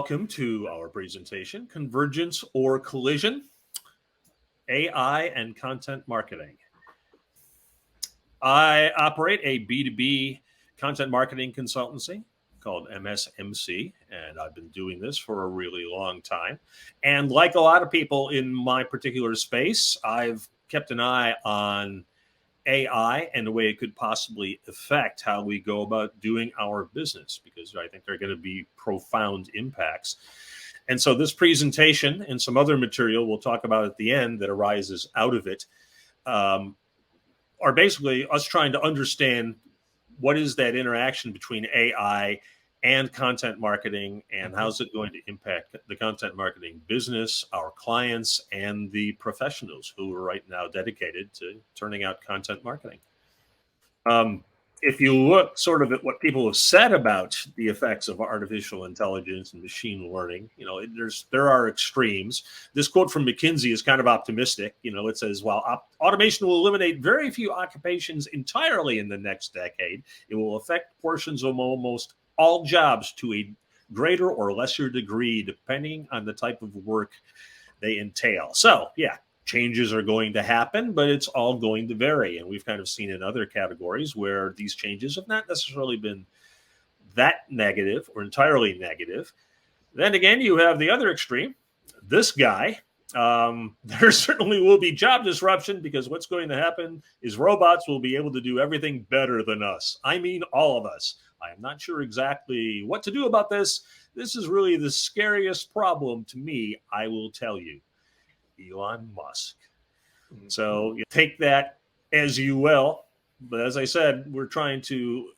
Welcome to our presentation, Convergence or Collision, AI and Content Marketing. I operate a B2B content marketing consultancy called MSMC, and I've been doing this for a really long time. And like a lot of people in my particular space, I've kept an eye on AI and the way it could possibly affect how we go about doing our business, because I think there are going to be profound impacts. And so, this presentation and some other material we'll talk about at the end that arises out of it um, are basically us trying to understand what is that interaction between AI and content marketing, and how's it going to impact the content marketing business, our clients, and the professionals who are right now dedicated to turning out content marketing. Um, if you look sort of at what people have said about the effects of artificial intelligence and machine learning, there are extremes. This quote from McKinsey is kind of optimistic. It says, while automation will eliminate very few occupations entirely in the next decade, it will affect portions of almost all jobs to a greater or lesser degree, depending on the type of work they entail. So, yeah, changes are going to happen, but it's all going to vary. And we've kind of seen in other categories where these changes have not necessarily been that negative or entirely negative. Then again, you have the other extreme, this guy. There certainly will be job disruption, because what's going to happen is robots will be able to do everything better than us. I mean, all of us. I am not sure exactly what to do about this. This is really the scariest problem to me, I will tell you. Elon Musk. So you take that as you will. But as I said, we're trying to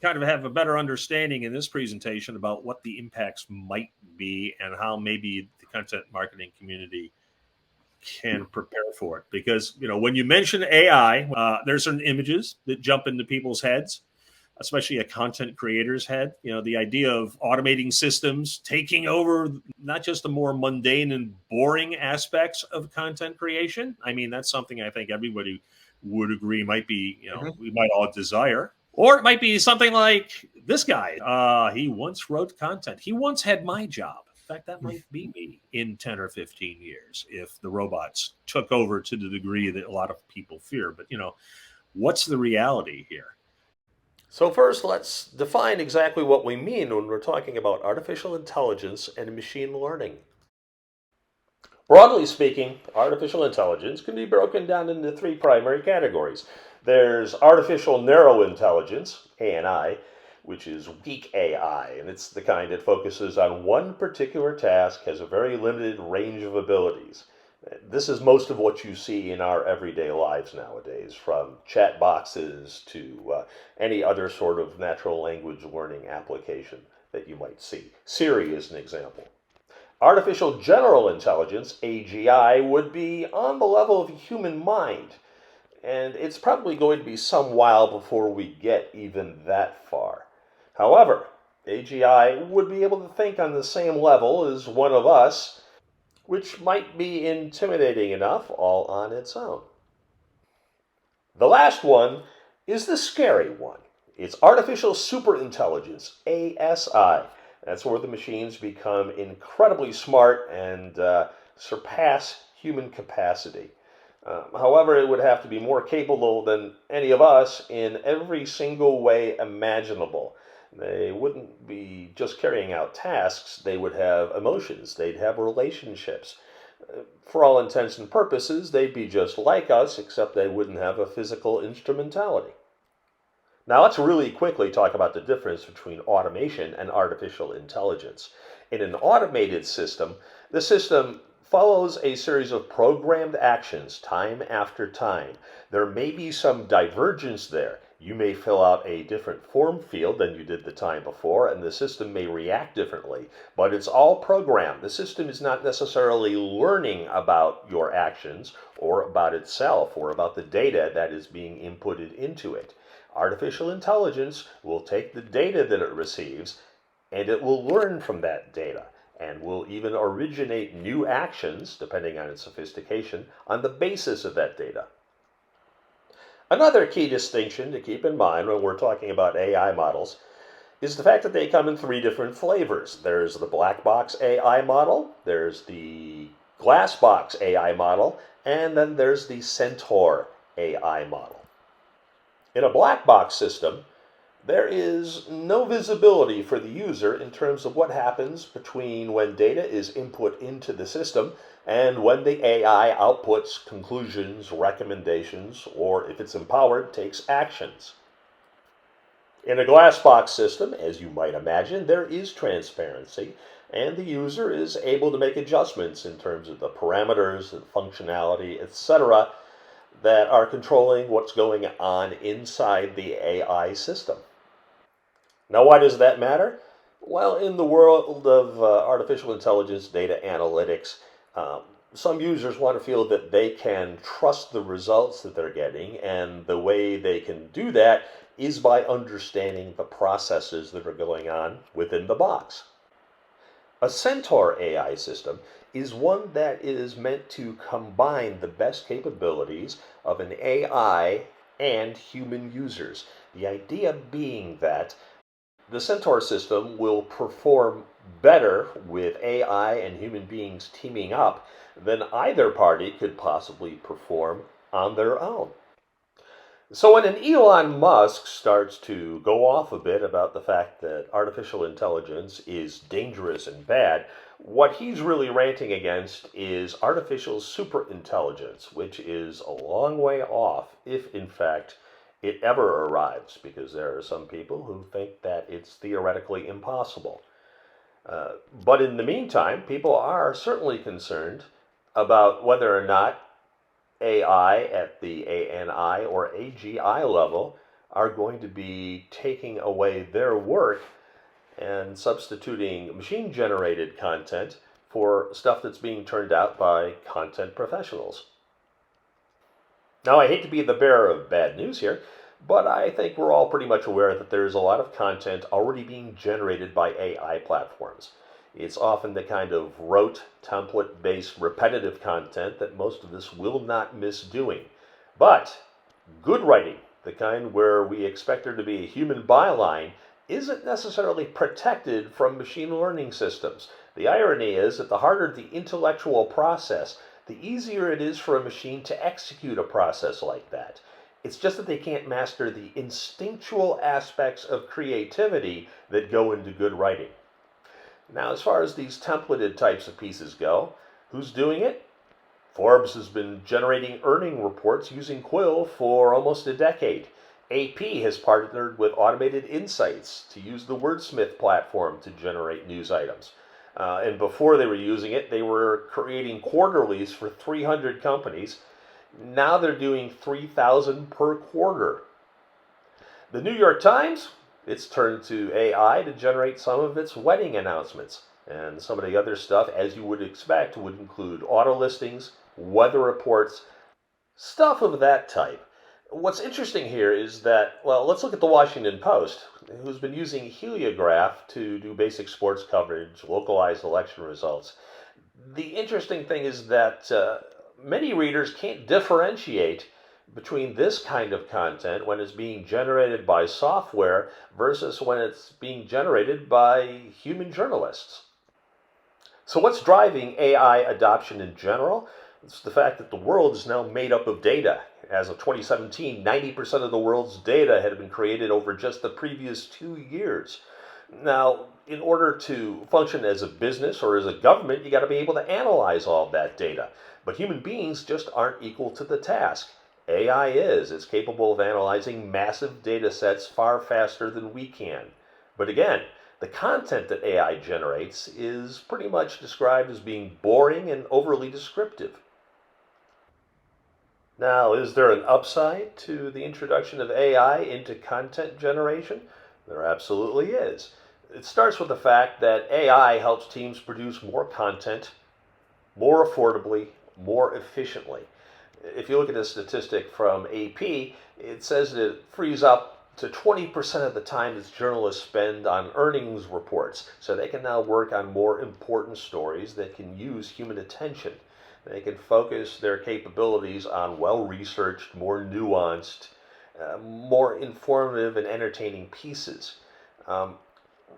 kind of have a better understanding in this presentation about what the impacts might be and how maybe the content marketing community can prepare for it. Because, when you mention AI, there's certain images that jump into people's heads, especially a content creator's head. The idea of automating systems taking over not just the more mundane and boring aspects of content creation. I mean, that's something I think everybody would agree might be, we might all desire. Or it might be something like this guy. He once wrote content. He once had my job. In fact, that might be me in 10 or 15 years if the robots took over to the degree that a lot of people fear. But, what's the reality here? So first, let's define exactly what we mean when we're talking about artificial intelligence and machine learning. Broadly speaking, artificial intelligence can be broken down into three primary categories. There's artificial narrow intelligence, ANI, which is weak AI, and it's the kind that focuses on one particular task, has a very limited range of abilities. This is most of what you see in our everyday lives nowadays, from chat boxes to any other sort of natural language learning application that you might see. Siri is an example. Artificial general intelligence, AGI, would be on the level of a human mind, and it's probably going to be some while before we get even that far. However, AGI would be able to think on the same level as one of us, which might be intimidating enough all on its own. The last one is the scary one. It's artificial superintelligence, ASI. That's where the machines become incredibly smart and surpass human capacity. However, it would have to be more capable than any of us in every single way imaginable. They wouldn't be just carrying out tasks. They would have emotions. They'd have relationships. For all intents and purposes, they'd be just like us, except they wouldn't have a physical instrumentality. Now let's really quickly talk about the difference between automation and artificial intelligence. In an automated system, the system follows a series of programmed actions time after time. There may be some divergence there. You may fill out a different form field than you did the time before, and the system may react differently, but it's all programmed. The system is not necessarily learning about your actions or about itself or about the data that is being inputted into it. Artificial intelligence will take the data that it receives, and it will learn from that data, and will even originate new actions, depending on its sophistication, on the basis of that data. Another key distinction to keep in mind when we're talking about AI models is the fact that they come in three different flavors. There's the black box AI model, there's the glass box AI model, and then there's the Centaur AI model. In a black box system, there is no visibility for the user in terms of what happens between when data is input into the system and when the AI outputs conclusions, recommendations, or if it's empowered, takes actions. In a glass box system, as you might imagine, there is transparency, and the user is able to make adjustments in terms of the parameters and functionality, etc., that are controlling what's going on inside the AI system. Now, why does that matter? Well, in the world of artificial intelligence data analytics, some users want to feel that they can trust the results that they're getting, and the way they can do that is by understanding the processes that are going on within the box. A Centaur AI system is one that is meant to combine the best capabilities of an AI and human users. The idea being that the Centaur system will perform better with AI and human beings teaming up than either party could possibly perform on their own. So when an Elon Musk starts to go off a bit about the fact that artificial intelligence is dangerous and bad, what he's really ranting against is artificial superintelligence, which is a long way off, if in fact it ever arrives, because there are some people who think that it's theoretically impossible. But in the meantime, people are certainly concerned about whether or not AI at the ANI or AGI level are going to be taking away their work and substituting machine-generated content for stuff that's being turned out by content professionals. Now, I hate to be the bearer of bad news here, but I think we're all pretty much aware that there's a lot of content already being generated by AI platforms. It's often the kind of rote, template-based, repetitive content that most of us will not miss doing. But good writing, the kind where we expect there to be a human byline, isn't necessarily protected from machine learning systems. The irony is that the harder the intellectual process, the easier it is for a machine to execute a process like that. It's just that they can't master the instinctual aspects of creativity that go into good writing. Now, as far as these templated types of pieces go, who's doing it? Forbes has been generating earning reports using Quill for almost a decade. AP has partnered with Automated Insights to use the Wordsmith platform to generate news items. And before they were using it, they were creating quarterlies for 300 companies. Now they're doing 3,000 per quarter. The New York Times, it's turned to AI to generate some of its wedding announcements. And some of the other stuff, as you would expect, would include auto listings, weather reports, stuff of that type. What's interesting here is that, well, let's look at the Washington Post, who's been using heliograph to do basic sports coverage, localized election results. The interesting thing is that many readers can't differentiate between this kind of content when it's being generated by software versus when it's being generated by human journalists. So what's driving AI adoption in general? It's the fact that the world is now made up of data. As of 2017, 90% of the world's data had been created over just the previous 2 years. Now, in order to function as a business or as a government, you got to be able to analyze all of that data. But human beings just aren't equal to the task. AI is. It's capable of analyzing massive data sets far faster than we can. But again, the content that AI generates is pretty much described as being boring and overly descriptive. Now, is there an upside to the introduction of AI into content generation? There absolutely is. It starts with the fact that AI helps teams produce more content, more affordably, more efficiently. If you look at a statistic from AP, it says that it frees up to 20% of the time that journalists spend on earnings reports. So they can now work on more important stories that can use human attention. They can focus their capabilities on well-researched, more nuanced, more informative and entertaining pieces.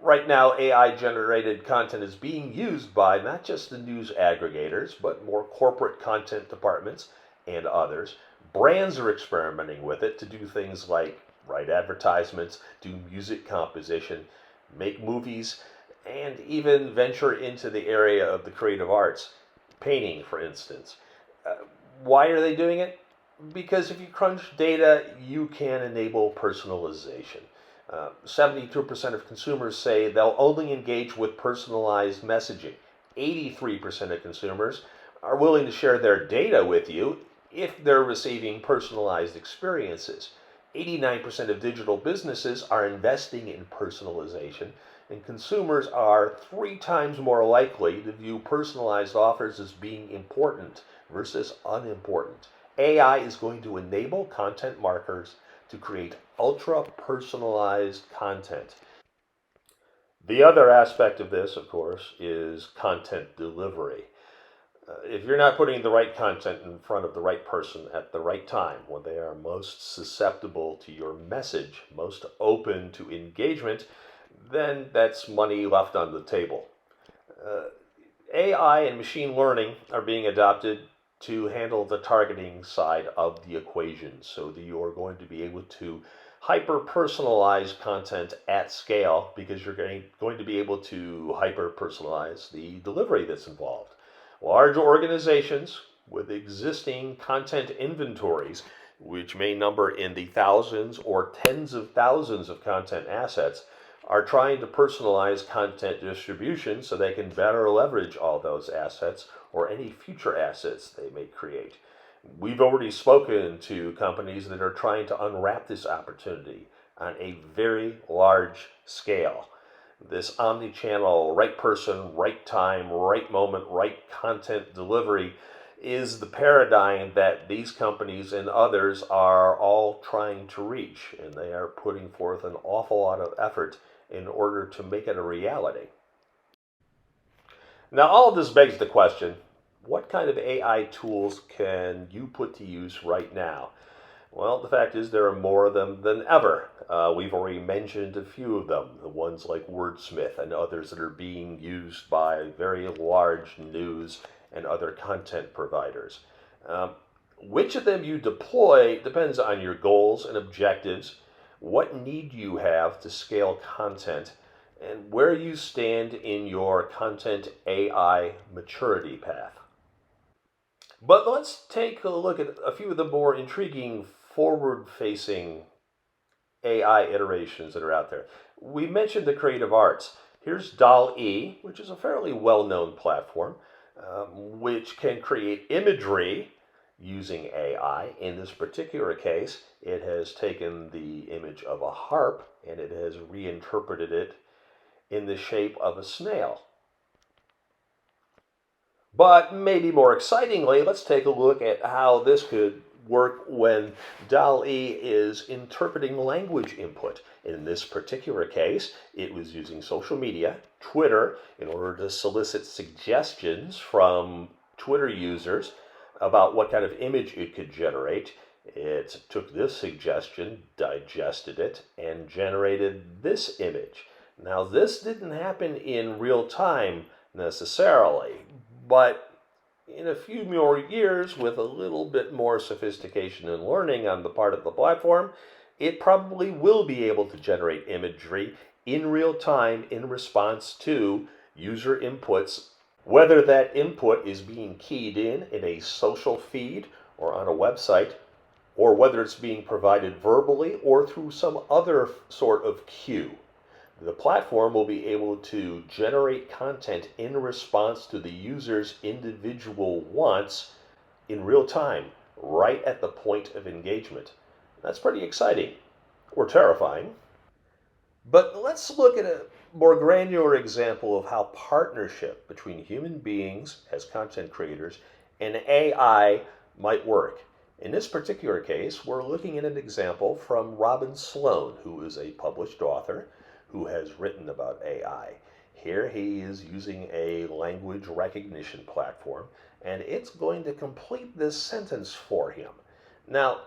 Right now, AI-generated content is being used by not just the news aggregators, but more corporate content departments and others. Brands are experimenting with it to do things like write advertisements, do music composition, make movies, and even venture into the area of the creative arts, painting, for instance. Uh, why are they doing it? Because if you crunch data, you can enable personalization. 72% of consumers say they'll only engage with personalized messaging. 83% of consumers are willing to share their data with you if they're receiving personalized experiences. 89% of digital businesses are investing in personalization, and consumers are 3 times more likely to view personalized offers as being important versus unimportant. AI is going to enable content marketers to create ultra personalized content. The other aspect of this, of course, is content delivery. If you're not putting the right content in front of the right person at the right time, when they are most susceptible to your message, most open to engagement, then that's money left on the table. Uh, AI and machine learning are being adopted to handle the targeting side of the equation so that you are going to be able to hyper personalize content at scale because you're going to be able to hyper personalize the delivery that's involved. Large organizations with existing content inventories, which may number in the thousands or tens of thousands of content assets, are trying to personalize content distribution so they can better leverage all those assets or any future assets they may create. We've already spoken to companies that are trying to unwrap this opportunity on a very large scale. This omni-channel, right person, right time, right moment, right content delivery is the paradigm that these companies and others are all trying to reach, and they are putting forth an awful lot of effort in order to make it a reality. Now, all of this begs the question, what kind of AI tools can you put to use right now? Well, the fact is there are more of them than ever. We've already mentioned a few of them, the ones like Wordsmith and others that are being used by very large news and other content providers. Which of them you deploy depends on your goals and objectives, what need you have to scale content, and where you stand in your content AI maturity path. But let's take a look at a few of the more intriguing forward-facing AI iterations that are out there. We mentioned the creative arts. Here's DALL-E, which is a fairly well-known platform, which can create imagery using AI. In this particular case, it has taken the image of a harp and it has reinterpreted it in the shape of a snail. But maybe more excitingly, let's take a look at how this could work when DALL-E is interpreting language input. In this particular case, it was using social media, Twitter, in order to solicit suggestions from Twitter users about what kind of image it could generate. It took this suggestion, digested it, and generated this image. Now, this didn't happen in real time necessarily, but in a few more years, with a little bit more sophistication and learning on the part of the platform, it probably will be able to generate imagery in real time in response to user inputs, whether that input is being keyed in a social feed or on a website, or whether it's being provided verbally or through some other sort of cue. The platform will be able to generate content in response to the user's individual wants in real time, right at the point of engagement. That's pretty exciting, or terrifying. But let's look at a more granular example of how partnership between human beings as content creators and AI might work. In this particular case, we're looking at an example from Robin Sloan, who is a published author who has written about AI. Here he is using a language recognition platform, and it's going to complete this sentence for him. Now,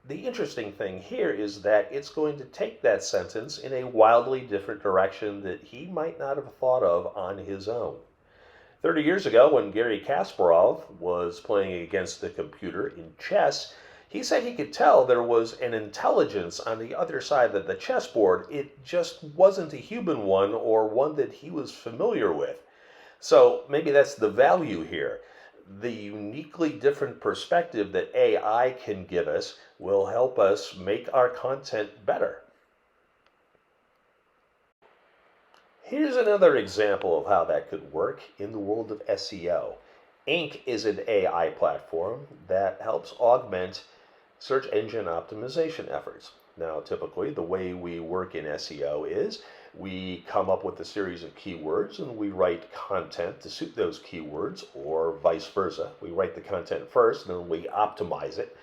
the interesting thing here is that it's going to take that sentence in a wildly different direction that he might not have thought of on his own. 30 years ago, when Garry Kasparov was playing against the computer in chess, he said he could tell there was an intelligence on the other side of the chessboard. It just wasn't a human one or one that he was familiar with. So maybe that's the value here. The uniquely different perspective that AI can give us will help us make our content better. Here's another example of how that could work in the world of SEO. Inc. is an AI platform that helps augment search engine optimization efforts. Now, typically, the way we work in SEO is we come up with a series of keywords and we write content to suit those keywords, or vice versa. We write the content first and then we optimize it,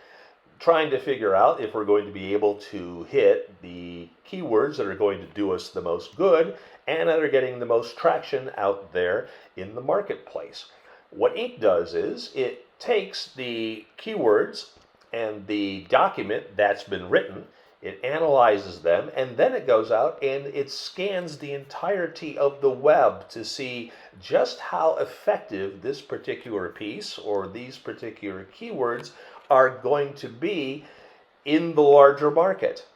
trying to figure out if we're going to be able to hit the keywords that are going to do us the most good and that are getting the most traction out there in the marketplace. What Inc. does is it takes the keywords and the document that's been written, it analyzes them, and then it goes out and it scans the entirety of the web to see just how effective this particular piece or these particular keywords are going to be in the larger market.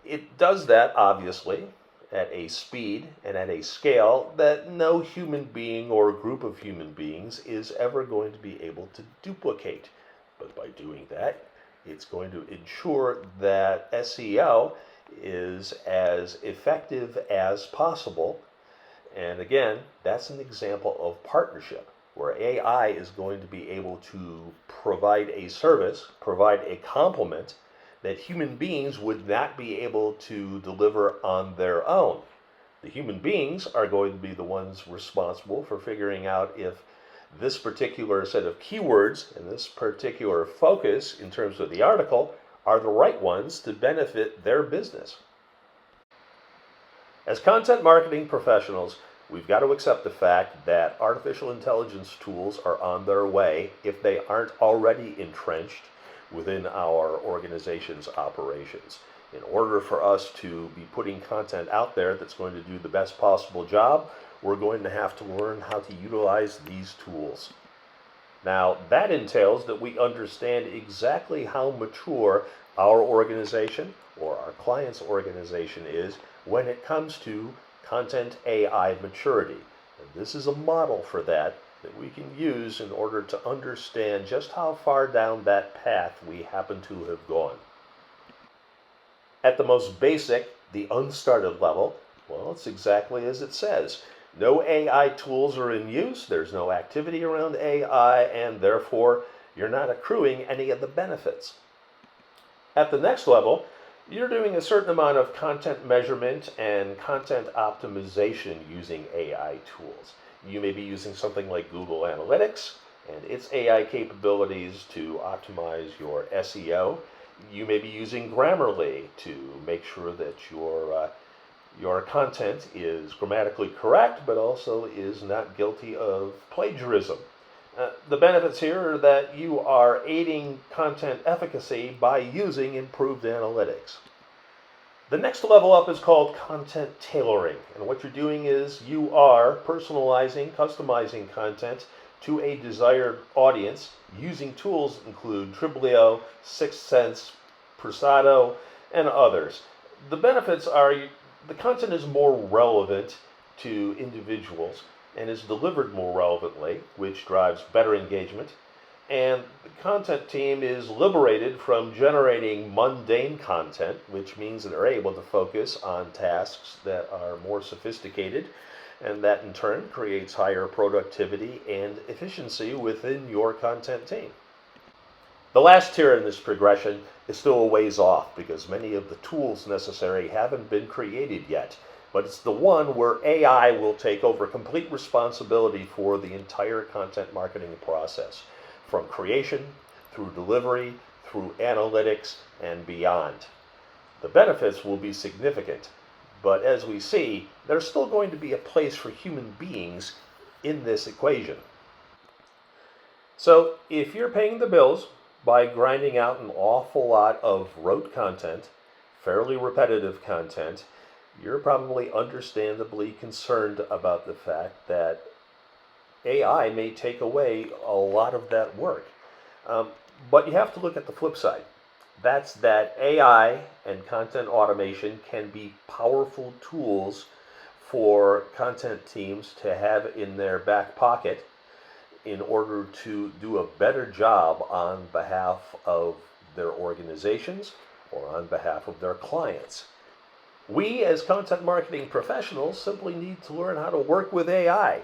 It does that, obviously, at a speed and at a scale that no human being or group of human beings is ever going to be able to duplicate. But by doing that, it's going to ensure that SEO is as effective as possible. And again, that's an example of partnership, where AI is going to be able to provide a service, provide a complement that human beings would not be able to deliver on their own. The human beings are going to be the ones responsible for figuring out if this particular set of keywords and this particular focus in terms of the article are the right ones to benefit their business. As content marketing professionals, we've got to accept the fact that artificial intelligence tools are on their way if they aren't already entrenched within our organization's operations. In order for us to be putting content out there that's going to do the best possible job, we're going to have to learn how to utilize these tools. Now, that entails that we understand exactly how mature our organization or our client's organization is when it comes to content AI maturity. And this is a model for that we can use in order to understand just how far down that path we happen to have gone. At the most basic, the unstarted level, well, it's exactly as it says. No AI tools are in use, there's no activity around AI, and therefore you're not accruing any of the benefits. At the next level, you're doing a certain amount of content measurement and content optimization using AI tools. You may be using something like Google Analytics and its AI capabilities to optimize your SEO. You may be using Grammarly to make sure that your content is grammatically correct, but also is not guilty of plagiarism. The benefits here are that you are aiding content efficacy by using improved analytics. The next level up is called content tailoring. And what you're doing is you are personalizing, customizing content to a desired audience using tools that include Triblio, 6th Sense, Persado, and others. The benefits are the content is more relevant to individuals and is delivered more relevantly, which drives better engagement. And the content team is liberated from generating mundane content, which means that they're able to focus on tasks that are more sophisticated, and that in turn creates higher productivity and efficiency within your content team. The last tier in this progression is still a ways off because many of the tools necessary haven't been created yet, but it's the one where AI will take over complete responsibility for the entire content marketing process, from creation, through delivery, through analytics, and beyond. The benefits will be significant, but as we see, there's still going to be a place for human beings in this equation. So if you're paying the bills, by grinding out an awful lot of rote content, fairly repetitive content, you're probably understandably concerned about the fact that AI may take away a lot of that work. Um, but you have to look at the flip side. That's that AI and content automation can be powerful tools for content teams to have in their back pocket in order to do a better job on behalf of their organizations or on behalf of their clients. We, as content marketing professionals, simply need to learn how to work with AI.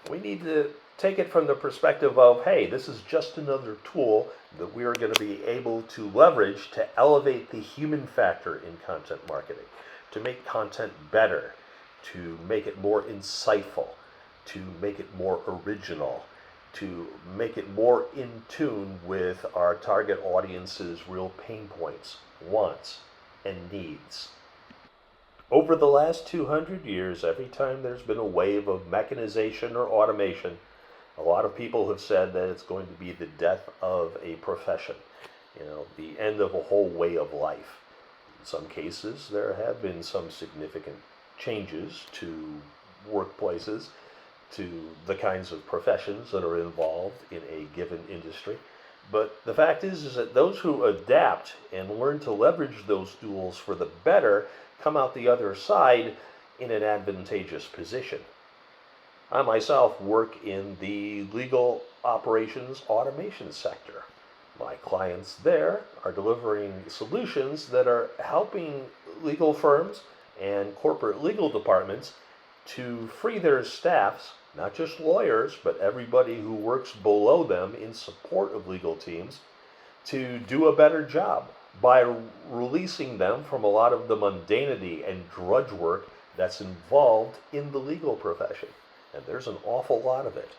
We need to take it from the perspective of, hey, this is just another tool that we are going to be able to leverage to elevate the human factor in content marketing, to make content better, to make it more insightful, to make it more original, to make it more in tune with our target audience's real pain points, wants, and needs. Over the last 200 years, every time there's been a wave of mechanization or automation, a lot of people have said that it's going to be the death of a profession, the end of a whole way of life. In some cases, there have been some significant changes to workplaces, to the kinds of professions that are involved in a given industry. But the fact is that those who adapt and learn to leverage those tools for the better come out the other side in an advantageous position. I myself work in the legal operations automation sector. My clients there are delivering solutions that are helping legal firms and corporate legal departments to free their staffs, not just lawyers, but everybody who works below them in support of legal teams, to do a better job by releasing them from a lot of the mundanity and drudge work that's involved in the legal profession. And there's an awful lot of it.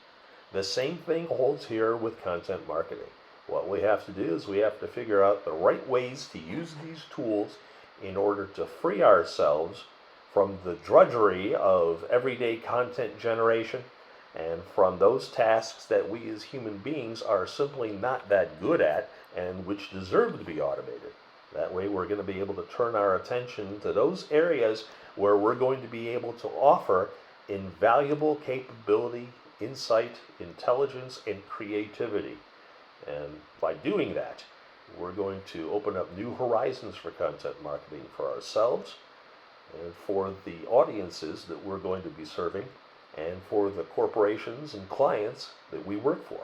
The same thing holds here with content marketing. What we have to do is we have to figure out the right ways to use these tools in order to free ourselves from the drudgery of everyday content generation and from those tasks that we as human beings are simply not that good at and which deserve to be automated. That way we're going to be able to turn our attention to those areas where we're going to be able to offer invaluable capability, insight, intelligence, and creativity. And by doing that, we're going to open up new horizons for content marketing for ourselves and for the audiences that we're going to be serving and for the corporations and clients that we work for.